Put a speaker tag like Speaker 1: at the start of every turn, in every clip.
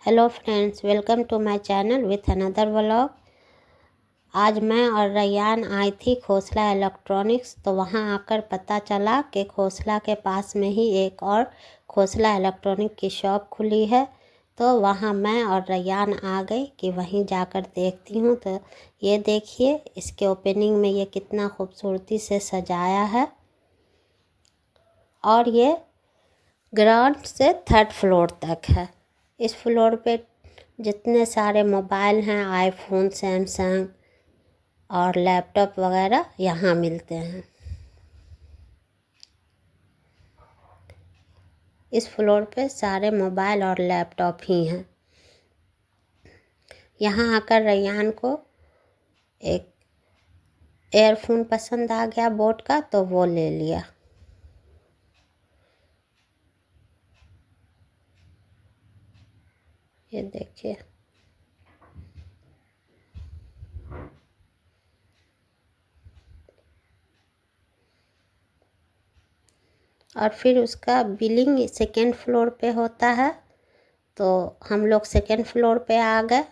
Speaker 1: Hello friends, welcome to my channel with another vlog. आज मैं और रैयान आई थी खोसला इलेक्ट्रॉनिक्स। तो वहां आकर पता चला कि खोसला के पास में ही एक और खोसला इलेक्ट्रॉनिक की शॉप खुली है। तो वहां मैं और रैयान आ गई कि वहीं जाकर देखती हूँ। तो ये देखिए, इसके ओपनिंग में ये कितना खूबसूरती से सजाया है। और ये ग्राउंड से थर्ड फ्लोर तक है। इस फ्लोर पे जितने सारे मोबाइल हैं, आईफोन, सैमसंग और लैपटॉप वगैरह यहाँ मिलते हैं। इस फ्लोर पे सारे मोबाइल और लैपटॉप ही हैं। यहाँ आकर रैयान को एक एयरफोन पसंद आ गया बोट का, तो वो ले लिया। ये देखिए, और फिर उसका बिलिंग सेकेंड फ्लोर पे होता है। तो हम लोग सेकेंड फ्लोर पे आ गए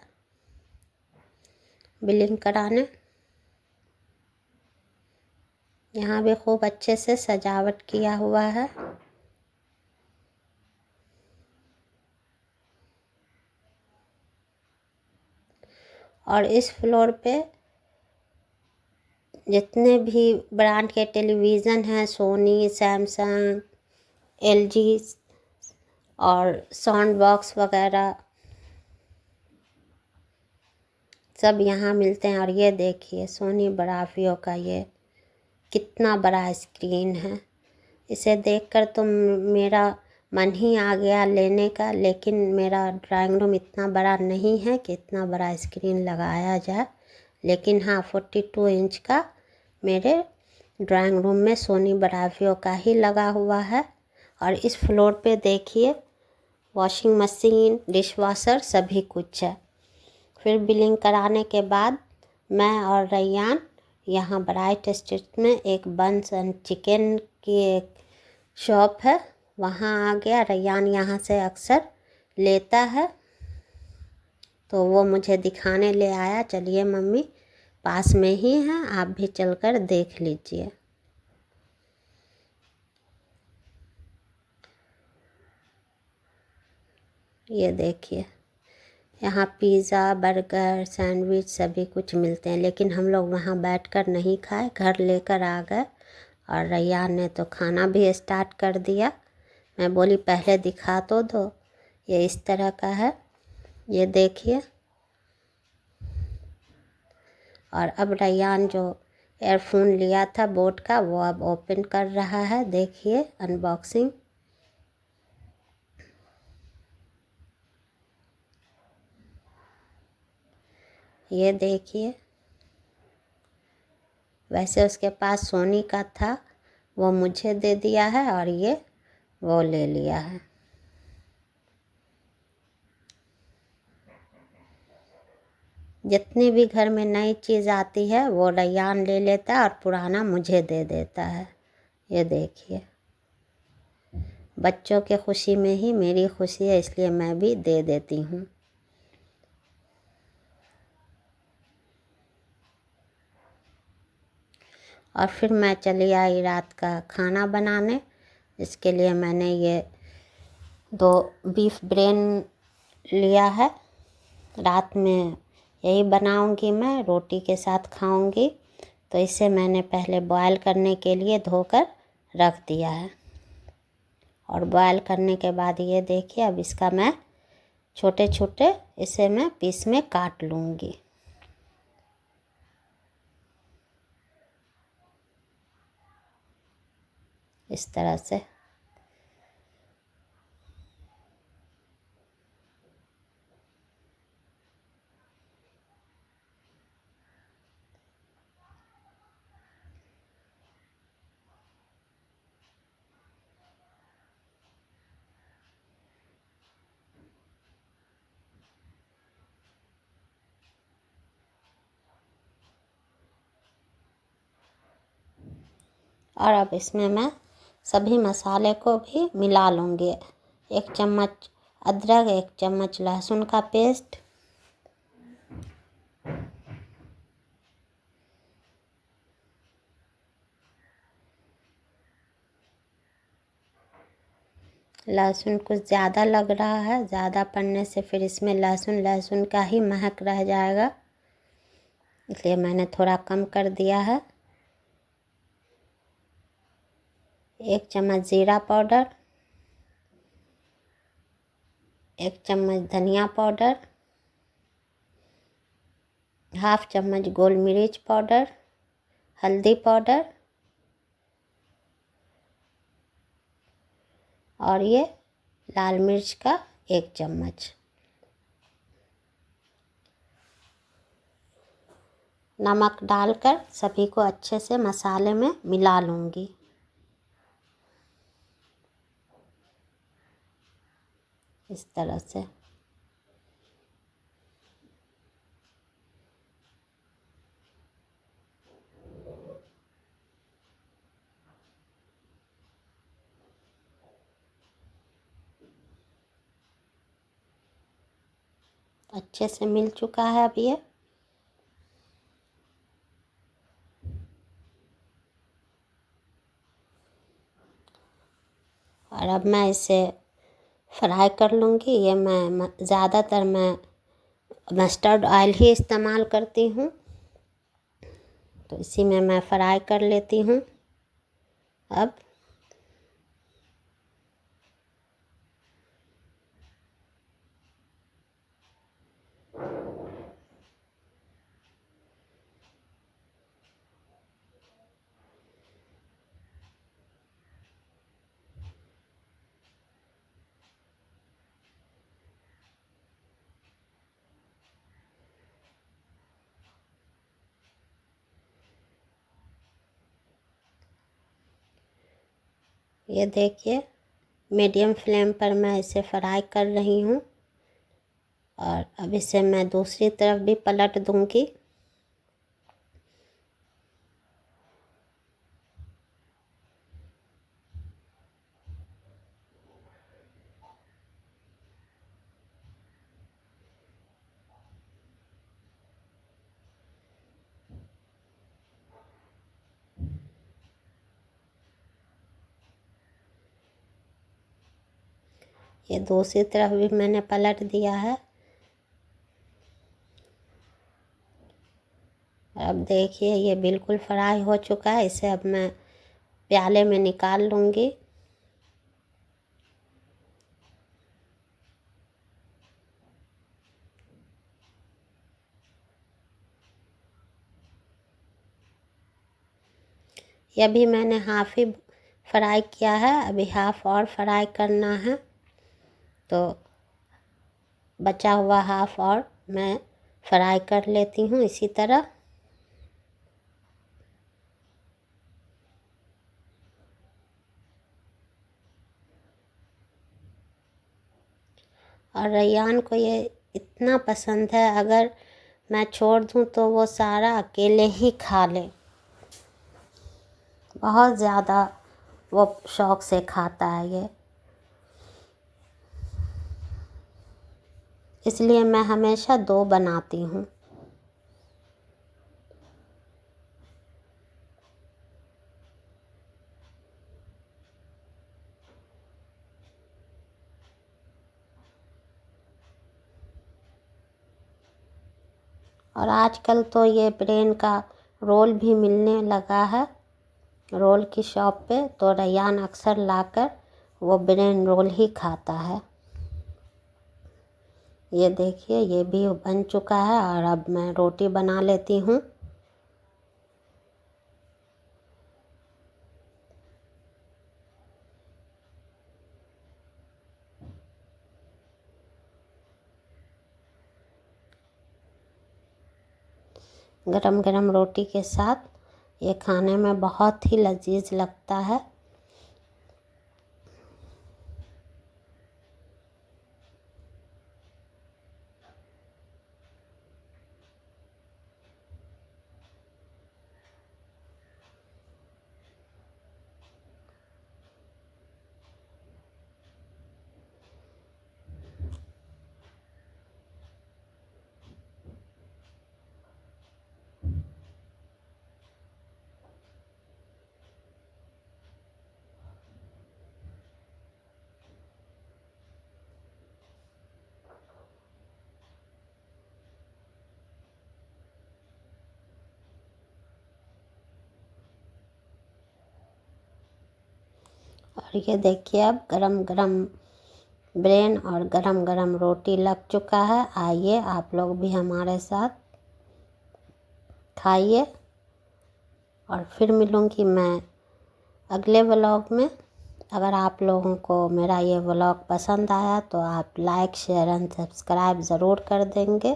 Speaker 1: बिलिंग कराने। यहाँ भी खूब अच्छे से सजावट किया हुआ है। और इस फ्लोर पे जितने भी ब्रांड के टेलीविज़न हैं, सोनी, सैमसंग, एलजी और साउंड बॉक्स वगैरह सब यहाँ मिलते हैं। और ये देखिए, सोनी ब्रावियो का ये कितना बड़ा स्क्रीन है। इसे देखकर तो मेरा मन ही आ गया लेने का। लेकिन मेरा ड्राइंग रूम इतना बड़ा नहीं है कि इतना बड़ा स्क्रीन लगाया जाए। लेकिन हाँ, 42 इंच का मेरे ड्राइंग रूम में सोनी ब्रावियो का ही लगा हुआ है। और इस फ्लोर पे देखिए, वॉशिंग मशीन, डिशवॉशर सभी कुछ है। फिर बिलिंग कराने के बाद मैं और रैयान यहाँ ब्राइट स्ट्रीट में एक बंस एंड चिकन की एक शॉप है, वहाँ आ गया। रैयान यहाँ से अक्सर लेता है, तो वो मुझे दिखाने ले आया। चलिए मम्मी, पास में ही है, आप भी चलकर देख लीजिए। ये देखिए, यहाँ पिज़्ज़ा, बर्गर, सैंडविच सभी कुछ मिलते हैं। लेकिन हम लोग वहाँ बैठकर नहीं खाए, घर लेकर आ गए। और रैयान ने तो खाना भी स्टार्ट कर दिया। मैं बोली पहले दिखा तो दो। ये इस तरह का है, ये देखिए। और अब रैयान जो एयरफोन लिया था बोट का, वो अब ओपन कर रहा है। देखिए अनबॉक्सिंग। ये देखिए, वैसे उसके पास सोनी का था, वो मुझे दे दिया है और ये वो ले लिया है। जितनी भी घर में नई चीज़ आती है वो रैयान ले लेता है और पुराना मुझे दे देता है। ये देखिए, बच्चों के खुशी में ही मेरी खुशी है, इसलिए मैं भी दे देती हूँ। और फिर मैं चली आई रात का खाना बनाने। इसके लिए मैंने ये 2 बीफ ब्रेन लिया है। रात में यही बनाऊंगी, मैं रोटी के साथ खाऊंगी। तो इसे मैंने पहले बॉयल करने के लिए धोकर रख दिया है। और बॉयल करने के बाद ये देखिए, अब इसका मैं छोटे छोटे इसे मैं पीस में काट लूँगी। इस तरह से। और अब इसमें मैं सभी मसाले को भी मिला लूँगी। 1 चम्मच अदरक, 1 चम्मच लहसुन का पेस्ट, लहसुन कुछ ज़्यादा लग रहा है, ज़्यादा पड़ने से फिर इसमें लहसुन का ही महक रह जाएगा, इसलिए मैंने थोड़ा कम कर दिया है। 1 चम्मच जीरा पाउडर, 1 चम्मच धनिया पाउडर, ½ चम्मच गोल मिर्च पाउडर, हल्दी पाउडर और ये लाल मिर्च का 1 चम्मच। नमक डालकर सभी को अच्छे से मसाले में मिला लूँगी। इस तरह से अच्छे से मिल चुका है अब ये। और अब मैं इसे फ्राई कर लूँगी। ये ज़्यादातर मैं मस्टर्ड ऑयल ही इस्तेमाल करती हूँ, तो इसी में मैं फ्राई कर लेती हूँ। अब ये देखिए, मीडियम फ्लेम पर मैं इसे फ्राई कर रही हूँ और अब इसे मैं दूसरी तरफ भी पलट दूँगी। ये दूसरी तरफ भी मैंने पलट दिया है। अब देखिए, ये बिल्कुल फ्राई हो चुका है। इसे अब मैं प्याले में निकाल लूँगी। ये भी मैंने हाफ ही फ्राई किया है, अभी हाफ और फ्राई करना है, तो बचा हुआ हाफ और मैं फ्राई कर लेती हूँ इसी तरह। और रैयान को ये इतना पसंद है, अगर मैं छोड़ दूँ तो वो सारा अकेले ही खा ले। बहुत ज़्यादा वो शौक़ से खाता है ये, इसलिए मैं हमेशा 2 बनाती हूँ। और आजकल तो ये ब्रेन का रोल भी मिलने लगा है रोल की शॉप पे, तो रैयान अक्सर लाकर वो ब्रेन रोल ही खाता है। ये देखिए, ये भी बन चुका है और अब मैं रोटी बना लेती हूँ। गरम गरम रोटी के साथ ये खाने में बहुत ही लजीज लगता है। और ये देखिए अब गरम गरम ब्रेन और गरम गरम रोटी लग चुका है। आइए आप लोग भी हमारे साथ खाइए। और फिर मिलूँगी मैं अगले व्लॉग में। अगर आप लोगों को मेरा ये व्लॉग पसंद आया तो आप लाइक शेयर एंड सब्सक्राइब ज़रूर कर देंगे।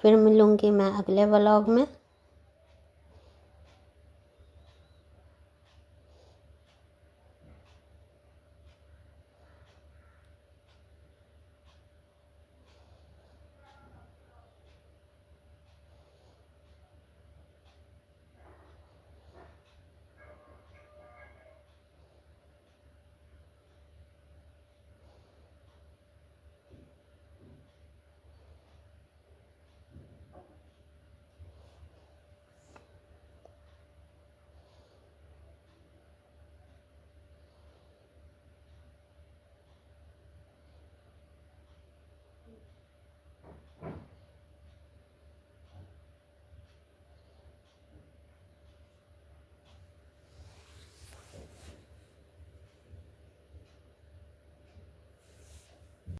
Speaker 1: फिर मिलूँगी मैं अगले व्लॉग में।